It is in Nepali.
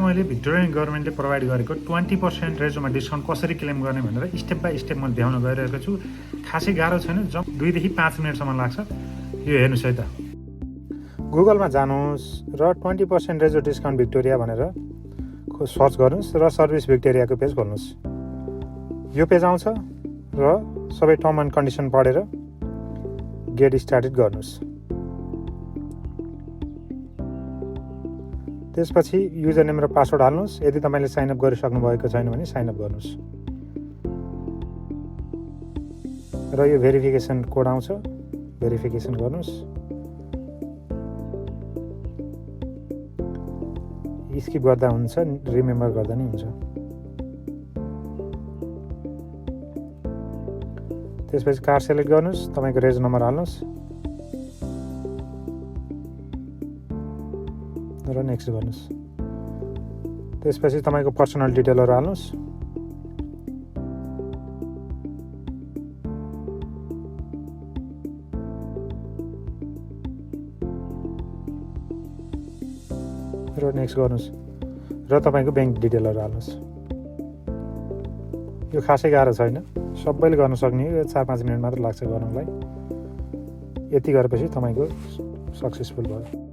मैले भिक्टोरियन गभर्मेन्टले प्रोभाइड गरेको 20% रेजोमा डिस्काउन्ट कसरी क्लेम गर्ने भनेर स्टेप बाई स्टेप मैले देखाउन गइरहेको छु। खासै गाह्रो छैन, 2 देखि 5 मिनटसम्म लाग्छ। यो हेर्नुहोस् है त, गुगलमा जानुहोस् र 20% रेजो डिस्काउन्ट भिक्टोरिया भनेर सर्च गर्नुहोस् र सर्भिस भिक्टोरियाको पेज खोल्नुहोस्। यो पेज आउँछ र सबै टर्म एन्ड कन्डिसन पढेर गेट स्टार्टेड गर्नुहोस्। त्यसपछि युजर नेम र पासवर्ड हाल्नुहोस्। यदि तपाईँले साइनअप गरिसक्नु भएको छैन भने साइनअप गर्नुहोस् र यो भेरिफिकेसन कोड आउँछ, भेरिफिकेसन गर्नुहोस्। स्किप गर्दा हुन्छ, रिमेम्बर गर्दा नि हुन्छ। त्यसपछि कार्ड सेलेक्ट गर्नुहोस्, तपाईँको रेज नम्बर हाल्नुहोस् र नेक्स्ट गर्नुहोस्। त्यसपछि तपाईँको पर्सनल डिटेलहरू हाल्नुहोस्। र नेक्स्ट गर्नुहोस् र तपाईँको ब्याङ्क डिटेलहरू हाल्नुहोस्। यो खासै गाह्रो छैन, सबैले गर्न सक्ने, यो 4-5 मिनट मात्र लाग्छ गर्नलाई। यति गरेपछि तपाईँको सक्सेसफुल भयो।